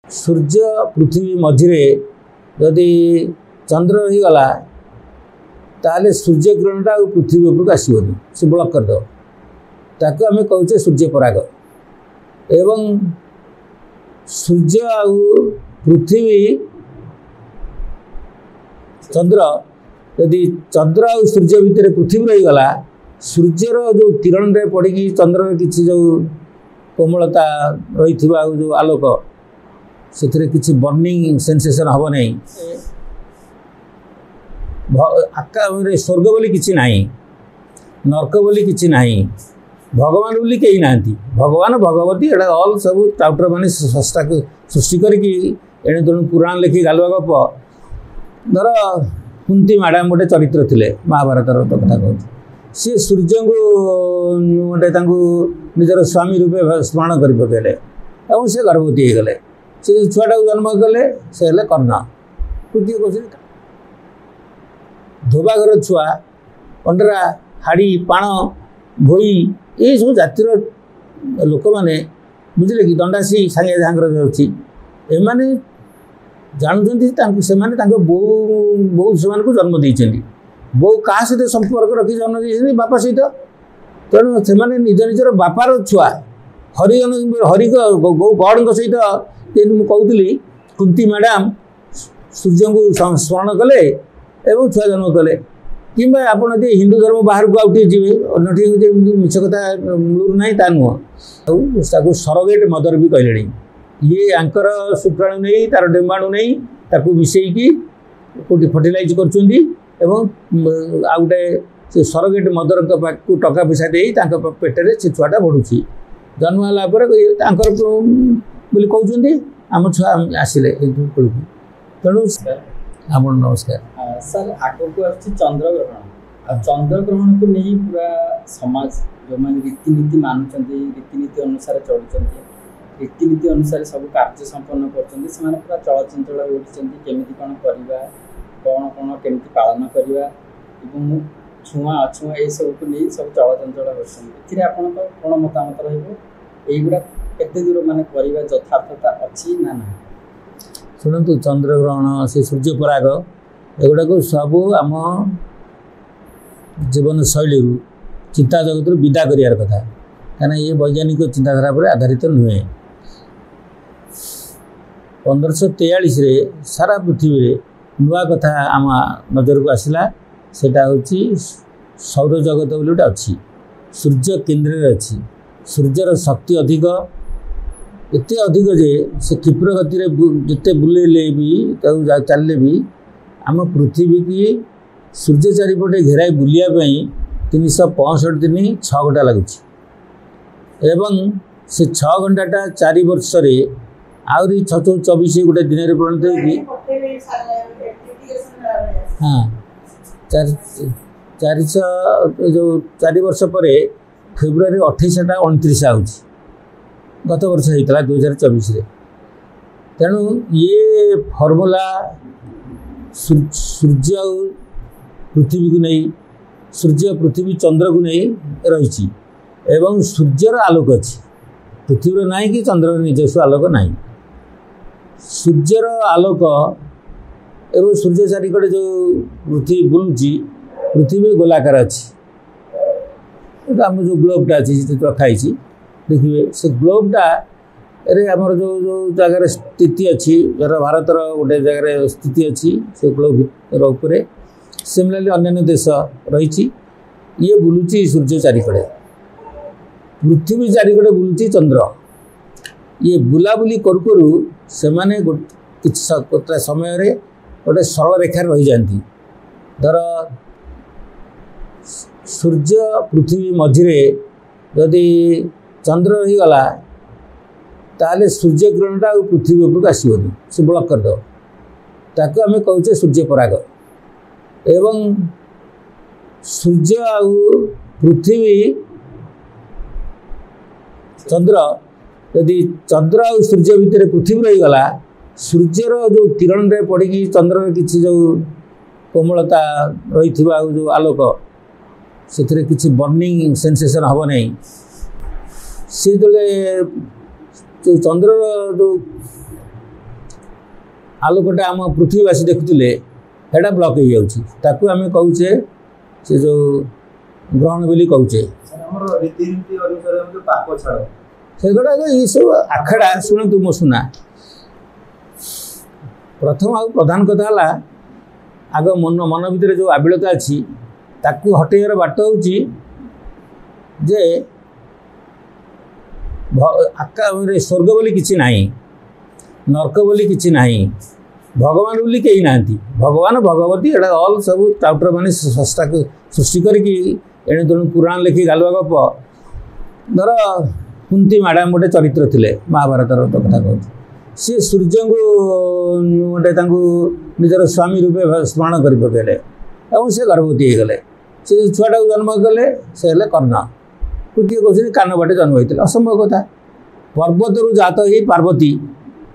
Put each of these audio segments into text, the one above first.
सूर्य पृथ्वी मझिरे जदि चंद्र रहीगला ताले सूर्य किरणटा पृथ्वी उपरक आसबनी से ब्लॉक करद ताको आम कहे सूर्य पराग एवं सूर्य आउ पृथ्वी चंद्र यदि चंद्र आ सूर्य भितर पृथ्वी रहीगला सूर्यर जो किरण रे पड़ी चंद्र किसी जो कोमलता रही जो आलोक से किसी बर्निंग सेंसेशन हम नहीं स्वर्ग बोली किसी नहीं नरक बोली किसी नहीं भगवान बोली कहीं ना भगवान भगवती एटा ऑल सब टाउटर माने संस्था को सृष्टि करके एणे तेणु पुराण लेखि गालुआ गप धर कुंती मैडम गोटे चरित्र थिले महाभारत कथा कहूँ सी सूर्य को गोटे निजर स्वामी रूपे स्मरण कर पकेले और से गर्भवती हो गले से छुआटा जन्म कले से हेले कर्ण किए कह धोबा घर छुआ अंडरा हाड़ी पाण भोई ये सब जातिर लोक मैंने बुझे कि दंडासी सांगे अच्छी एमाने जानते से बो बो से जन्म देते बो क्या सहित संपर्क रखी जन्म देते बापा सहित तेणु से निज निजर बापार छुआ हरिजन हरि गौड़ सहित मुझे कहती कुंती मैडम सूर्य को स्मरण कले एवं छुआ जन्म कले कि आपड़ हिंदू धर्म बाहर को आउटे जी अन्न मिछ कथा मूलर ना ता नुह सरोगेट मदर भी कहले ये आंकर शुक्राणु नहीं तार डिम्बाणु नहीं ताकू मिसेकी कोटी फर्टिलाइज कर गोटे से सरोगेट मदर को टका पैसा दे पेटे से छुआटा बढ़ुची जन्म है बोली कहते आम छुआ आसिले तेणु आप नमस्कार सर आग को चंद्रग्रहण चंद्रग्रहण को नहीं पूरा समाज जो मैंने रीतिनीति मानुंट रीतिनीति अनुसार चलुं रीतिनीति अनुसार सब कार्य संपन्न कर पूरा चलचंचल उठी केमी कौन करवा कौन कौन केमी पालन करवा छुआ अछुआ ये सब को नहीं सब चलचंचल होती आपन कौन मतामत रहीगुड़ा केते दूर माने करवा यथार्थता अच्छी ना ना शुणु चंद्रग्रहण से सूर्य पराग एगुड़ाक सब आम जीवन शैली चिंता जगत विदा कर कथा कहीं ये वैज्ञानिक चिंताधारा पर आधारित नुहे 1543 सारा पृथ्वी रे नुआ कथा आम नजर को आसला सेटा होची सौर जगत बोली गोटे अच्छी सूर्य केन्द्र अच्छी सूर्यर शक्ति अधिक एते अधिक जे से क्षिप्र गति जिते बुलेले भी चलले भी आम पृथ्वी की सूर्य चारिपटे घेराई बुलियापाई 365 दिन 6 घंटा लगुच एवं से 6 घंटाटा 4 वर्ष आहरी 624 गोटे दिन में परिणत हाँ 400 जो 4 वर्ष पर फेब्रुआरी 28 29 आउची गत वर्ष होता 2024 तेणु ये फर्मूला सूर्य पृथ्वी को नहीं सूर्य पृथ्वी चंद्र को नहीं रही एवं सूर्यर आलोक अच्छी पृथ्वी ना कि चंद्र निजस्व आलोक ना सूर्यर आलोक एवं सूर्य चारिकड़े जो पृथ्वी बुलूची पृथ्वी गोलाकार अच्छी आम जो ग्लोबटा अच्छी रखाई देखिए से ग्लोबटा आमर जो जो जगार स्थिति अच्छी भारतर गोटे जगार स्थिति अच्छी से ग्लोब उपर सिमिलरली अन्य देश रही ये बुलूची सूर्य चारिकड़े पृथ्वी चारिकड़े बुलूची चंद्र ये बुलाबुली करू करू से माने किसी समय गोटे सरल रेखार रही जाती धर सूर्य पृथ्वी मझिरे जदि चंद्र रहीगला ताले सूर्य किरणटा पृथ्वी उपरक आसबनी से ब्लॉक करद ताको आम कहे सूर्य पराग एवं सूर्य आ पृथ्वी चंद्र यदि चंद्र आ सूर्य भितर पृथ्वी रहीगला सूर्यर जो किरण रे पड़ी चंद्र किसी जो कोमलता रही जो आलोक से किसी बर्निंग सेंसेशन हम नहीं से जो चंद्र जो आलोकटा आम पृथ्वीवासी देखुले एटा ब्लॉक हो जाउछि ताकू आमे कहूचे से जो ग्रहण बोली कहूचे से गुड़ा ये सब आखड़ा शुणु मो सुना प्रथम आ प्रधान कथा है आग मन मन भितर जो आबिलता अच्छी ताकू हटेयर बाट होची जे स्वर्ग बोली किसी नहीं नरक बोली किसी नहीं भगवान बोली कहीं ना भगवान भगवती एटा ऑल सब टाउटर माने संस्था को सृष्टि करके एणे तेणु पुराण लिखि गालुआ गप धर कुंती मैडम गोटे चरित्र थिले महाभारत कथा कहूँ सी सूर्य को गोटे निजर स्वामी रूपे स्मरण कर पकेले और से गर्भवती हो गले से छुआटा जन्म कले से कर्ण किए कौन कान बाटे जन्म होते असंभव कथा पर्वत रु जात ही पार्वती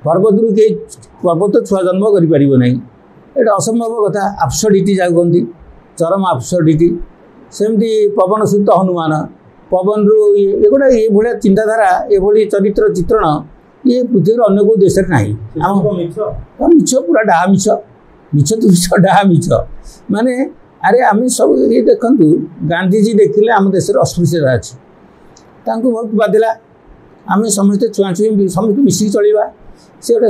पर्वत रु कई पर्वत छुआ जन्म करें ना ये असंभव कथा आब्सर्डिटी जहाँ कहती चरम आब्सर्डिटी सेमती पवन सुत हनुमान पवन रु ये गोटे ये भाया चिंताधारा ये चरित्र चित्रण ये पृथ्वी अन्य को देश में ना मिछ पूरा डाहा मिछ मिछ तो मिछ डाहा मिछ माने अरे आम सब ये देखु गांधीजी देखिले आम देश अस्पृश्यता अच्छी बहुत बाधिला आम समस्ते छुआ छुई समस्त मिसिक चलवा सी गोटे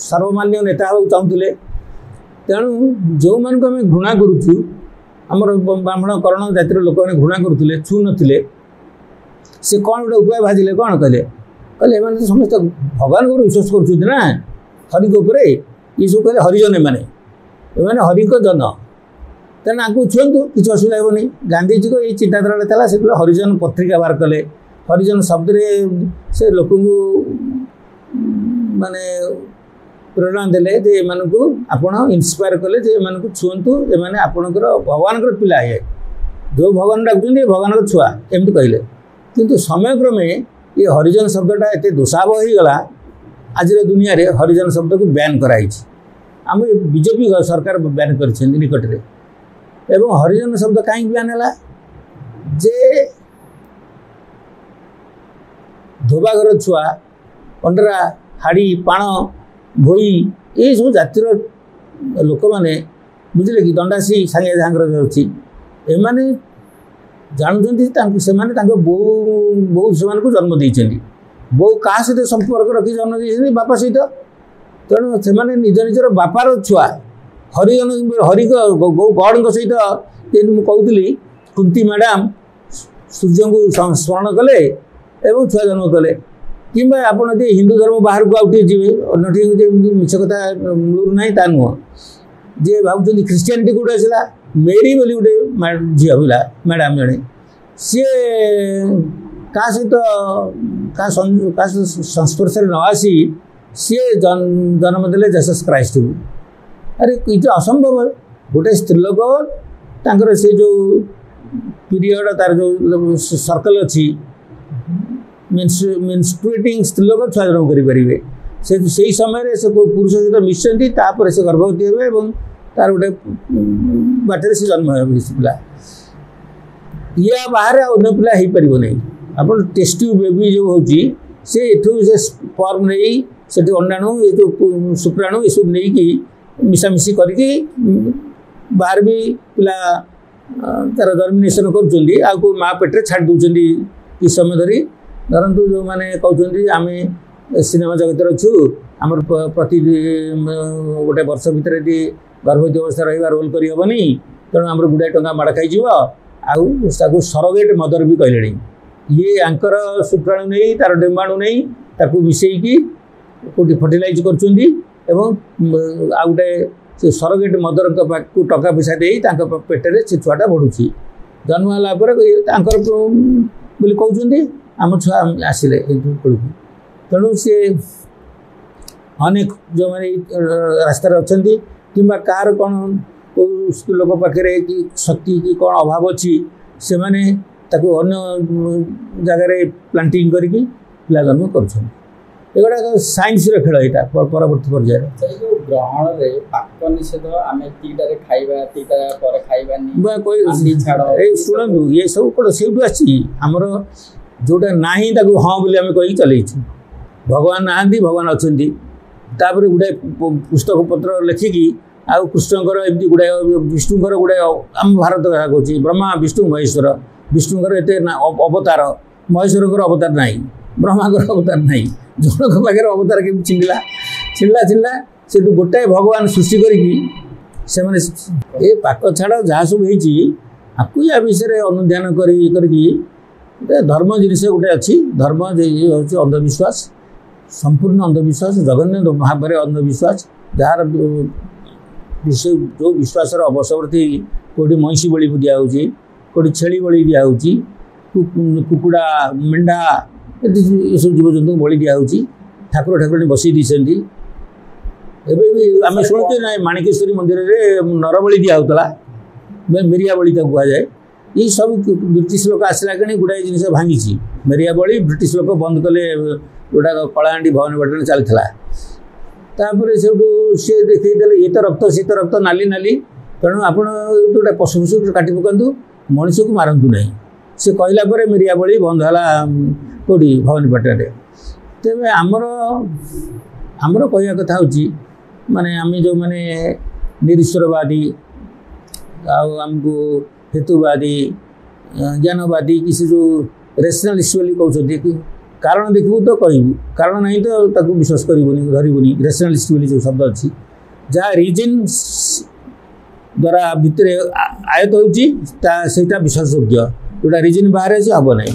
सर्वमान्य नेता हाँ चाहूले तेणु जो मान आम घृणा करुचु आमर ब्राह्मण करण जातिर लोक मैंने घृणा करुले छू नथिले से कौन गोटे उपाय भाजिले कौन कहले कहले तो समस्त भगवान को विश्वास करुँच हरि के ऊपर ये सब कहले हरिजन एमाने हरि को जन तेना आपको छुंतु किसी असुविधा होनी गांधीजी को ये चिंताधारा था से हरिजन पत्रिका बाहर कले हरिजन शब्द से लोक माने प्रेरणा देले जे एमानकु आपण इंस्पायर कले जे एमानकु छुंतु एमाने आपणकर भगवान पिला है जो भगवान डाकुଛନ୍ତି भगवान छुआ एमती कहले किंतु समय क्रमे ये हरिजन शब्दटा एत दोषावह हो गला आज दुनिया रे हरिजन शब्द को बैन कराई आम बीजेपी सरकार बैन कर निकट में एवं हरिजन शब्द कहीं बैन है जे धोबाघर छुआ अंडरा हाड़ी पाण भोई ये सब जातिर लोक मैंने बुझे कि दंडासी सांगे जहाँकर अच्छी एमाने जानते से बो बो से जन्म देते बो क्या सहित संपर्क रखी जन्म देते बापा सहित तेणु से निज निजर बापार छुआ हरिजन हरि गौड़ सहित मुझे कहती कुंती मैडम सूर्य को स्मरण कले एवं छुआ जन्म कले कि आप हिंदू धर्म बाहर को आउटे जी अन्य मिछ कथा मूलर ना ता नुह जे भावुं ख्रीस्टियानिटी कौटे आसला मेरी बोली गोटे झी पिला मैडम जड़े सी क्या सहित क्या संस्पर्श न आसी सी जन्म देले जीसस क्राइस्ट को अरे ये असंभव गोटे स्त्रीलोक तांकर से जो पीरियड तार जो सर्कल अच्छी मेन्स्ट्रुएटिंग स्त्रीलोक छुआ जन्म करें से समय से पुरुष सहित मिशंती से गर्भवती हे तार गोटे बाटर से जन्म हो पिला या बाहर अन्य पिला हो पार नहीं आप टेस्ट बेबी जो होती से स्पर्म नहीं से अंडाणु ये जो शुक्राणु ये सब नहीं कि मिसामिशी करके बाहर भी पिला तार जर्मिनेसन कर माँ पेटे छाड़ दौरान कि समय धरी धरतु जो मैंने कहते आम सिनेमा जगत अच्छु आम प्रति गोटे वर्ष भितर यदि गर्भवती अवस्था रहा रोल करहबनी तेणु आम गुड़ाए टंका माड़ खाई सरोगेट मदर भी कहले ये आंकर शुक्राणु नहीं तार डेम्बाणु नहीं ताकू मिसेकी कौटी फर्टिलाइज कर गोटे से सरोगेट मदर को टंका पैसा दे पेटे से छुआटा बढ़ुची जन्म है बोली कहते आम छुआ आसिले तेणु सी अनेक जो मैंने रास्तार अच्छा कि कार कौन को लोक पाखे कि शक्ति कि कौन अभाव अच्छी से मैंने अन्य जगार प्लांटिंग करके पिला जन्म कर एगुड़ा साइंस खेल यहाँ परवर्त पर्याय ग्रहण रे पाक निषेध आमे टीटारे खाइबा टीटा पर खाइबानी शुणु ये सब कौन से आमर जोटा ना हाँ बोली आम कही चलई भगवान ना भगवान अच्छा तापर गुड़ाए पुस्तक पत्र लेखिकी आउ कृष्णकर एमती गुड़ाए विष्णुकर गुड़ाए आम भारत कथा कहे ब्रह्मा विष्णु महेश्वर विष्णुकर एत अवतार महेश्वर अवतार ना ब्रह्माकर अवतार ना जनक पाखे अवतार के चिंला चिल्ला चिल्ला से गोटाए भगवान सृष्टि से पाक छाड़ जहाँ सब आपको या विषय अनुध्यान कर धर्म जिनस गोटे अच्छी धर्म हूँ अंधविश्वास संपूर्ण अंधविश्वास जघन्य भाव अंधविश्वास जार विषय जो विश्वास अवसवर्ती कौटी महिषी बलि दिखाई कौटी छेली बलि दिखाई कुकुड़ा मेढ़ा ये सब जीवजंतु बलि दिखाई ठाकुर ठाकुराणी बसई दी एवं आम शुणुचे ना माणिकेश्वरी मंदिर में नरबली दिखाला मेरिया बलि कहुए ये सब ब्रिटिश लोक आसला कि गुड़ाए जिन भांगी मेरिया बलि ब्रिटिश लोक बंद कले जोटा कलाहांडी भवानीपाटन चलता तापर से सी देखते ये तो रक्त नाली नाली तेणु आप जोटा पशु पशु काटी पकातु मनीष को मारतु ना से कहला मेरिया बलि बंद है कौटी भवानीपाटन तेज आमर कहवा कथा हूँ माने आम जो मैंने निरीश्वरवादी आमको हेतुवादी ज्ञानवादी किसी जो रेशनालिस्ट बोली कहते कारण देखू तो कहू कारण नहीं तो विश्वास करूनी धरबुनि रेशनालिस्ट जो शब्द अच्छी जहाँ रिजन द्वारा भितर आयत होता विश्वासयोग्य जोटा रिजन बाहर हम ना